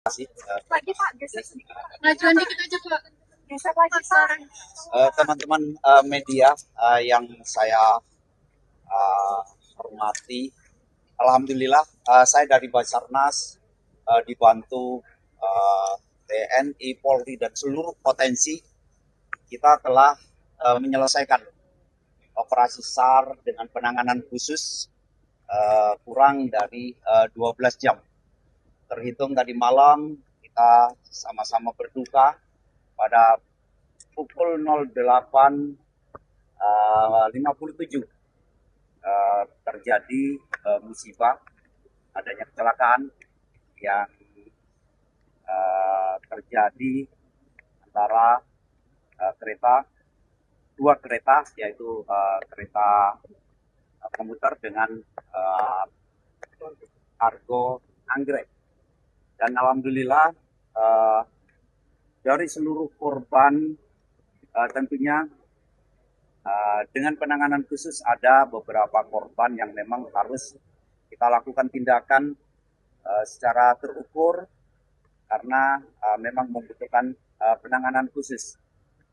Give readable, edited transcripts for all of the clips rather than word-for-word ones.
Kasih Lagi Pak, geser sedikit Pak. Ngajuan dikit aja Pak. Geser lagi Pak. teman-teman media yang saya uh, hormati. Alhamdulillah saya dari Basarnas dibantu TNI, Polri dan seluruh potensi kita telah menyelesaikan operasi SAR dengan penanganan khusus kurang dari 12 jam. Terhitung tadi malam kita sama-sama berduka pada pukul 08.57 terjadi musibah adanya kecelakaan yang terjadi antara dua kereta, yaitu kereta komuter dengan Argo Anggrek. Dan alhamdulillah uh, dari seluruh korban tentunya dengan penanganan khusus ada beberapa korban yang memang harus kita lakukan tindakan secara terukur karena memang membutuhkan penanganan khusus.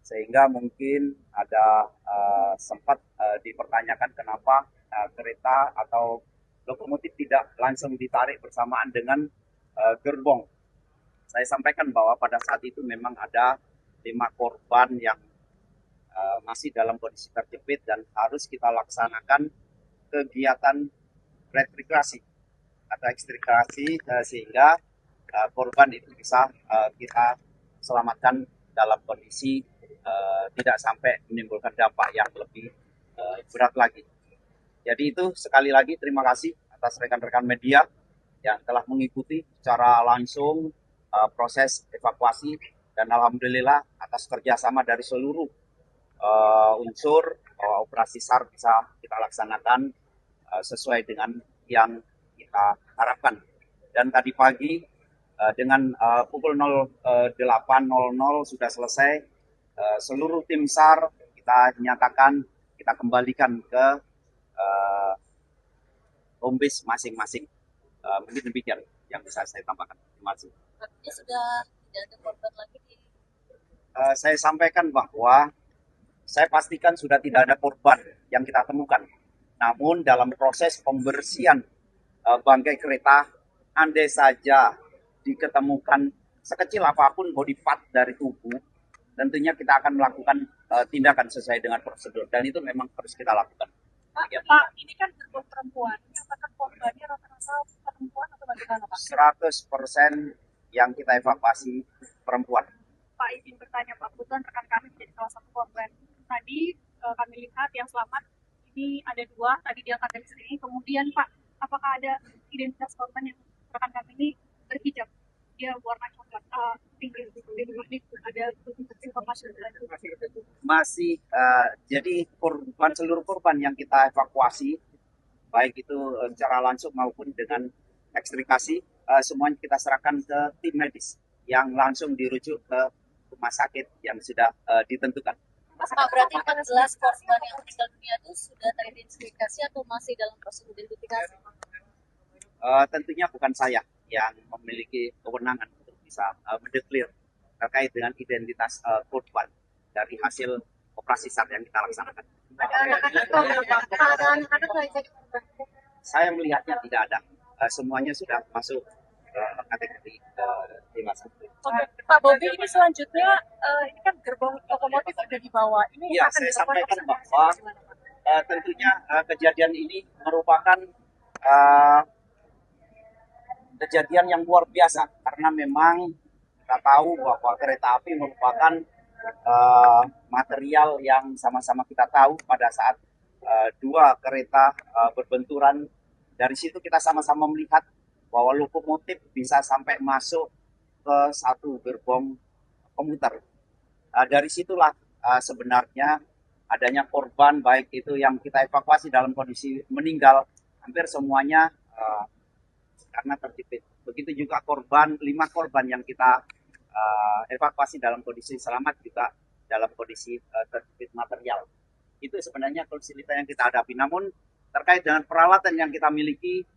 Sehingga mungkin ada sempat dipertanyakan kenapa kereta atau lokomotif tidak langsung ditarik bersamaan dengan gerbong. Saya sampaikan bahwa pada saat itu memang ada 5 korban yang masih dalam kondisi terjepit dan harus kita laksanakan kegiatan retrikrasi atau ekstrikrasi sehingga korban itu bisa kita selamatkan dalam kondisi tidak sampai menimbulkan dampak yang lebih berat lagi. Jadi itu sekali lagi terima kasih atas rekan-rekan media yang telah mengikuti secara langsung proses evakuasi dan alhamdulillah atas kerjasama dari seluruh unsur operasi SAR bisa kita laksanakan sesuai dengan yang kita harapkan. Dan tadi pagi dengan pukul 08.00 sudah selesai, seluruh tim SAR kita nyatakan kita kembalikan ke home base masing-masing. Mungkin demikian yang bisa saya tambahkan. Terima kasih. Artinya sudah tidak ada korban lagi di Saya sampaikan bahwa saya pastikan sudah tidak ada korban yang kita temukan. Namun dalam proses pembersihan bangkai kereta, andai saja diketemukan sekecil apapun body part dari tubuh, tentunya kita akan melakukan tindakan sesuai dengan prosedur dan itu memang harus kita lakukan. Pak, Pak, ini kan gerbong perempuan. Ini apakah korbannya rata-rata perempuan atau bagaimana Pak? 100% yang kita evakuasi perempuan. Pak izin bertanya Pak, kebetulan rekan kami menjadi salah satu korban. Tadi kami lihat yang selamat ini ada 2, tadi diangkat dari sini. Kemudian Pak, apakah ada identitas korban yang rekan kami ini berhijab? Dia warna coklat, tinggi, ada informasi Masih jadi seluruh korban yang kita evakuasi baik itu secara langsung maupun dengan ekstrikasi semuanya kita serahkan ke tim medis yang langsung dirujuk ke rumah sakit yang sudah ditentukan. Mas Pak, berarti 14 korban yang meninggal dunia itu sudah teridentifikasi atau masih dalam proses identifikasi? Tentunya bukan saya yang memiliki kewenangan untuk bisa mendeklir terkait dengan identitas korban dari hasil operasi SAR yang kita laksanakan. Ada anak-anak Saya melihatnya tidak ada. Semuanya sudah masuk kategori 51. Pak Bobi, ini selanjutnya ini kan gerbong lokomotif sudah dibawa. Ini Ya, akan saya dilakukan sampaikan apa? bahwa tentunya kejadian ini merupakan uh, kejadian yang luar biasa karena memang kita tahu bahwa kereta api merupakan material yang sama-sama kita tahu pada saat dua kereta berbenturan. Dari situ kita sama-sama melihat bahwa lokomotif bisa sampai masuk ke satu gerbong komuter. Dari situlah sebenarnya adanya korban baik itu yang kita evakuasi dalam kondisi meninggal hampir semuanya karena terjepit. Begitu juga korban 5 korban yang kita evakuasi dalam kondisi selamat juga dalam kondisi terjepit material. Itu sebenarnya kesulitan yang kita hadapi. Namun terkait dengan peralatan yang kita miliki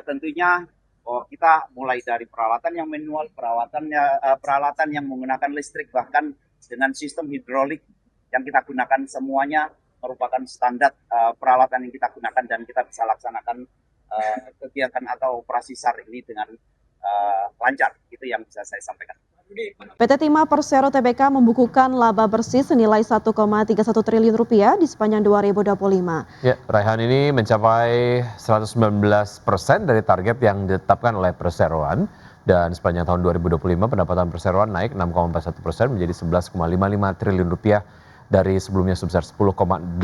tentunya kita mulai dari peralatan yang manual, peralatan yang menggunakan listrik, bahkan dengan sistem hidrolik yang kita gunakan, semuanya merupakan standar peralatan yang kita gunakan, dan kita bisa laksanakan kegiatan atau operasi SAR ini dengan lancar. Itu yang bisa saya sampaikan. PT Timah Persero Tbk membukukan laba bersih senilai 1,31 triliun rupiah di sepanjang 2025. Ya, raihan ini mencapai 119% dari target yang ditetapkan oleh perseroan, dan sepanjang tahun 2025 pendapatan perseroan naik 6,41% menjadi 11,55 triliun rupiah dari sebelumnya sebesar 10,86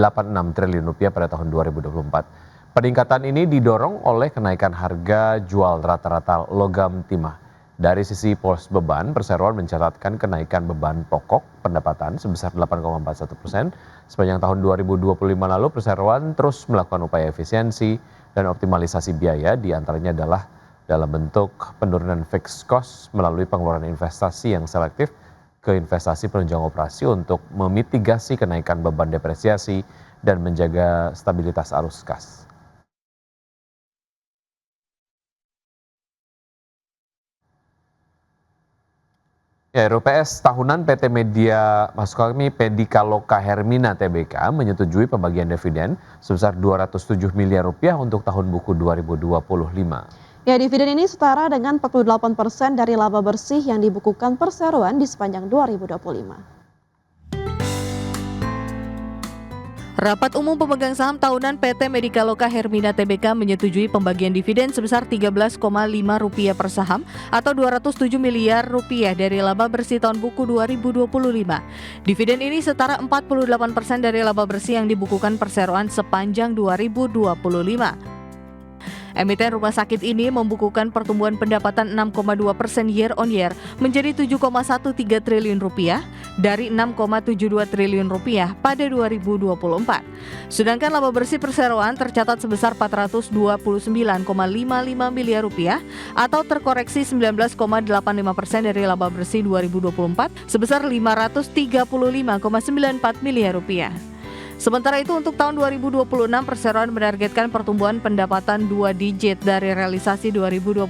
triliun rupiah pada tahun 2024. Peningkatan ini didorong oleh kenaikan harga jual rata-rata logam timah. Dari sisi pos beban, perseroan mencatatkan kenaikan beban pokok pendapatan sebesar 8,41%. Sepanjang tahun 2025 lalu, perseroan terus melakukan upaya efisiensi dan optimalisasi biaya, diantaranya adalah dalam bentuk penurunan fixed cost melalui pengeluaran investasi yang selektif ke investasi penunjang operasi untuk memitigasi kenaikan beban depresiasi dan menjaga stabilitas arus kas. Ya, RUPS tahunan PT Medika Loka Hermina Tbk menyetujui pembagian dividen sebesar 207 miliar rupiah untuk tahun buku 2025. Ya, dividen ini setara dengan 48% dari laba bersih yang dibukukan perseroan di sepanjang 2025. Rapat Umum Pemegang Saham Tahunan PT Medika Loka Hermina Tbk menyetujui pembagian dividen sebesar Rp13,5 per saham atau Rp207 miliar dari laba bersih tahun buku 2025. Dividen ini setara 48% dari laba bersih yang dibukukan perseroan sepanjang 2025. Emiten rumah sakit ini membukukan pertumbuhan pendapatan 6,2% year on year menjadi Rp7,13 triliun dari Rp6,72 triliun pada 2024. Sedangkan laba bersih perseroan tercatat sebesar Rp429,55 miliar atau terkoreksi 19,85% dari laba bersih 2024 sebesar Rp535,94 miliar. Sementara itu untuk tahun 2026 perseroan menargetkan pertumbuhan pendapatan 2 digit dari realisasi 2025.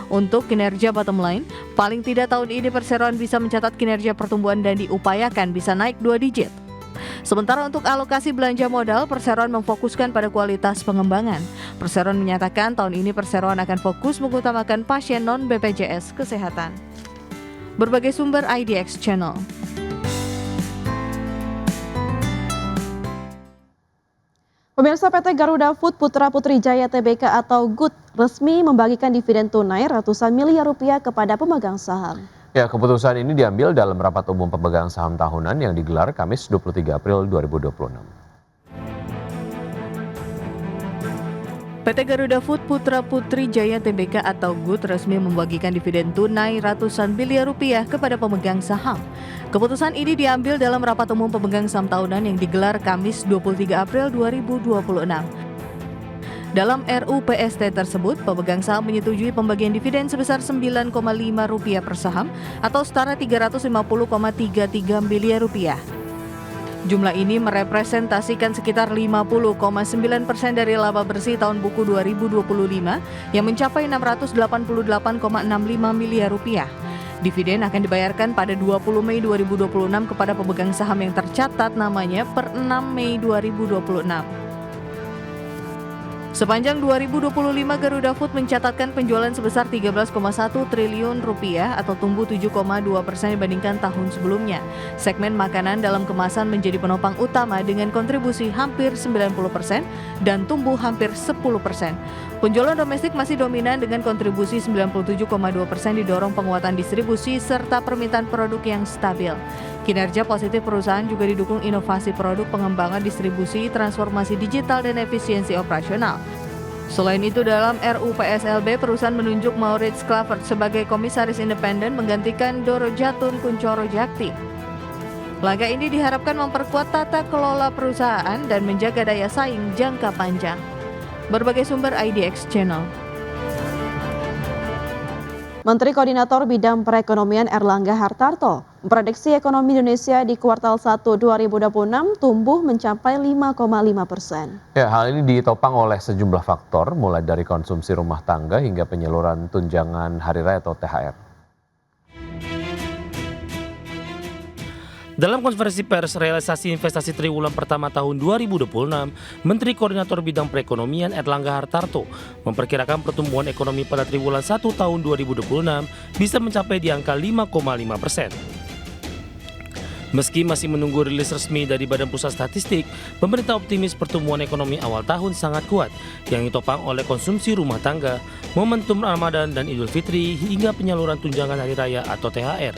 Untuk kinerja bottom line, paling tidak tahun ini perseroan bisa mencatat kinerja pertumbuhan dan diupayakan bisa naik 2 digit. Sementara untuk alokasi belanja modal, perseroan memfokuskan pada kualitas pengembangan. Perseroan menyatakan tahun ini perseroan akan fokus mengutamakan pasien non-BPJS Kesehatan. Berbagai sumber IDX Channel. Pemirsa, PT Garuda Food Putra Putri Jaya Tbk atau GUT resmi membagikan dividen tunai ratusan miliar rupiah kepada pemegang saham. Ya, keputusan ini diambil dalam rapat umum pemegang saham tahunan yang digelar Kamis 23 April 2026. PT Garuda Food Putra Putri Jaya Tbk atau GUT resmi membagikan dividen tunai ratusan miliar rupiah kepada pemegang saham. Keputusan ini diambil dalam rapat umum pemegang saham tahunan yang digelar Kamis 23 April 2026. Dalam RUPST tersebut, pemegang saham menyetujui pembagian dividen sebesar Rp9,5 per saham atau setara Rp350,33 miliar. Jumlah ini merepresentasikan sekitar 50,9% dari laba bersih tahun buku 2025 yang mencapai Rp688,65 miliar. Dividen akan dibayarkan pada 20 Mei 2026 kepada pemegang saham yang tercatat namanya per 6 Mei 2026. Sepanjang 2025, Garuda Food mencatatkan penjualan sebesar Rp13,1 triliun atau tumbuh 7,2% dibandingkan tahun sebelumnya. Segmen makanan dalam kemasan menjadi penopang utama dengan kontribusi hampir 90% dan tumbuh hampir 10%. Penjualan domestik masih dominan dengan kontribusi 97,2% didorong penguatan distribusi serta permintaan produk yang stabil. Kinerja positif perusahaan juga didukung inovasi produk, pengembangan distribusi, transformasi digital, dan efisiensi operasional. Selain itu, dalam RUPSLB, perusahaan menunjuk Maurits Klavert sebagai komisaris independen menggantikan Doro Jatun Kuncoro Jakti. Langkah ini diharapkan memperkuat tata kelola perusahaan dan menjaga daya saing jangka panjang. Berbagai sumber IDX Channel. Menteri Koordinator Bidang Perekonomian Erlangga Hartarto memprediksi ekonomi Indonesia di kuartal 1 2026 tumbuh mencapai 5,5%. Ya, hal ini ditopang oleh sejumlah faktor, mulai dari konsumsi rumah tangga hingga penyaluran tunjangan hari raya atau THR. Dalam konferensi pers realisasi investasi triwulan pertama tahun 2026, Menteri Koordinator Bidang Perekonomian Erlangga Hartarto memperkirakan pertumbuhan ekonomi pada triwulan 1 tahun 2026 bisa mencapai di angka 5,5%. Meski masih menunggu rilis resmi dari Badan Pusat Statistik, pemerintah optimis pertumbuhan ekonomi awal tahun sangat kuat yang ditopang oleh konsumsi rumah tangga, momentum Ramadan dan Idul Fitri hingga penyaluran tunjangan hari raya atau THR.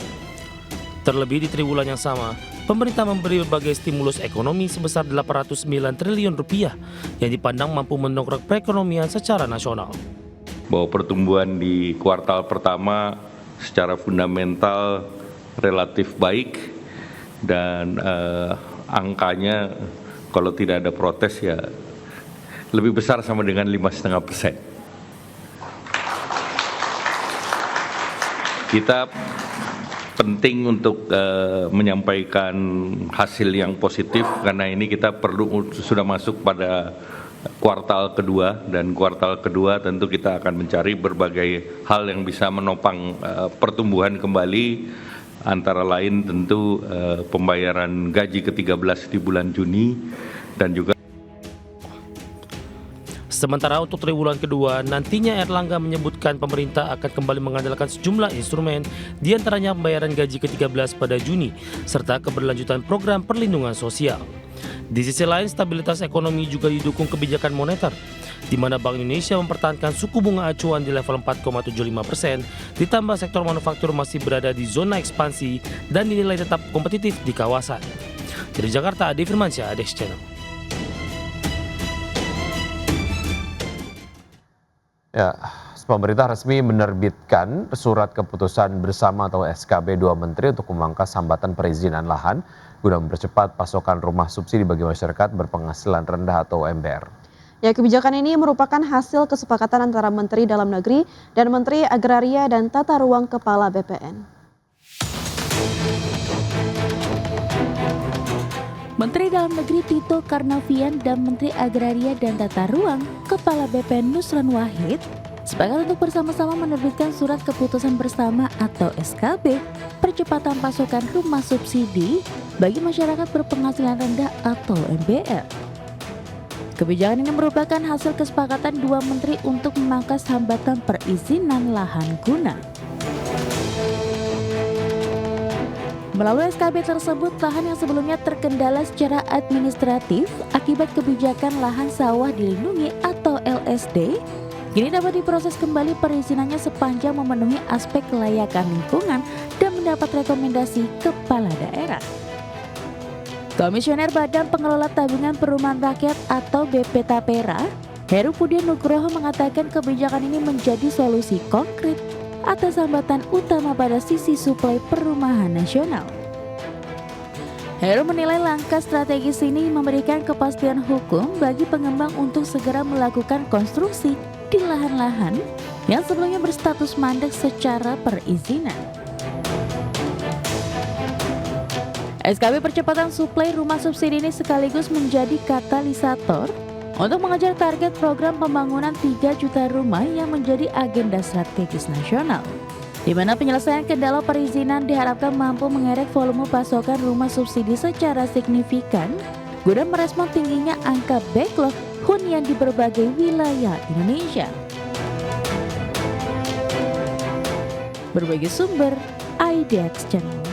Terlebih di triwulan yang sama, pemerintah memberi berbagai stimulus ekonomi sebesar 809 triliun rupiah yang dipandang mampu mendongkrak perekonomian secara nasional. Bahwa pertumbuhan di kuartal pertama secara fundamental relatif baik dan angkanya kalau tidak ada protes ya lebih besar sama dengan 5,5%. Kita penting untuk menyampaikan hasil yang positif karena ini kita sudah masuk pada kuartal kedua dan kuartal kedua tentu kita akan mencari berbagai hal yang bisa menopang pertumbuhan kembali, antara lain tentu pembayaran gaji ke-13 di bulan Juni dan juga. Sementara untuk triwulan kedua, nantinya Erlangga menyebutkan pemerintah akan kembali mengandalkan sejumlah instrumen, diantaranya pembayaran gaji ke-13 pada Juni, serta keberlanjutan program perlindungan sosial. Di sisi lain, stabilitas ekonomi juga didukung kebijakan moneter, di mana Bank Indonesia mempertahankan suku bunga acuan di level 4,75%, ditambah sektor manufaktur masih berada di zona ekspansi dan dinilai tetap kompetitif di kawasan. Dari Jakarta, Ade Firmansyah, Adex Channel. Ya, pemerintah resmi menerbitkan surat keputusan bersama atau SKB 2 Menteri untuk memangkas hambatan perizinan lahan guna mempercepat pasokan rumah subsidi bagi masyarakat berpenghasilan rendah atau MBR. Ya, kebijakan ini merupakan hasil kesepakatan antara Menteri Dalam Negeri dan Menteri Agraria dan Tata Ruang Kepala BPN. Menteri Dalam Negeri Tito Karnavian dan Menteri Agraria dan Tata Ruang Kepala BPN Nusron Wahid sepakat untuk bersama-sama menerbitkan surat keputusan bersama atau SKB percepatan pasokan rumah subsidi bagi masyarakat berpenghasilan rendah atau MBR. Kebijakan ini merupakan hasil kesepakatan dua menteri untuk memangkas hambatan perizinan lahan guna. Melalui SKB tersebut, lahan yang sebelumnya terkendala secara administratif akibat kebijakan lahan sawah dilindungi atau LSD, kini dapat diproses kembali perizinannya sepanjang memenuhi aspek kelayakan lingkungan dan mendapat rekomendasi kepala daerah. Komisioner Badan Pengelola Tabungan Perumahan Rakyat atau BP Tapera, Heru Budi Nugroho mengatakan kebijakan ini menjadi solusi konkret atas hambatan utama pada sisi suplai perumahan nasional. Heru menilai langkah strategis ini memberikan kepastian hukum bagi pengembang untuk segera melakukan konstruksi di lahan-lahan yang sebelumnya berstatus mandek secara perizinan. SKB percepatan suplai rumah subsidi ini sekaligus menjadi katalisator untuk mengejar target program pembangunan 3 juta rumah yang menjadi agenda strategis nasional, di mana penyelesaian kendala perizinan diharapkan mampu mengerek volume pasokan rumah subsidi secara signifikan guna merespon tingginya angka backlog hunian di berbagai wilayah Indonesia. Berbagai sumber, IDX Channel.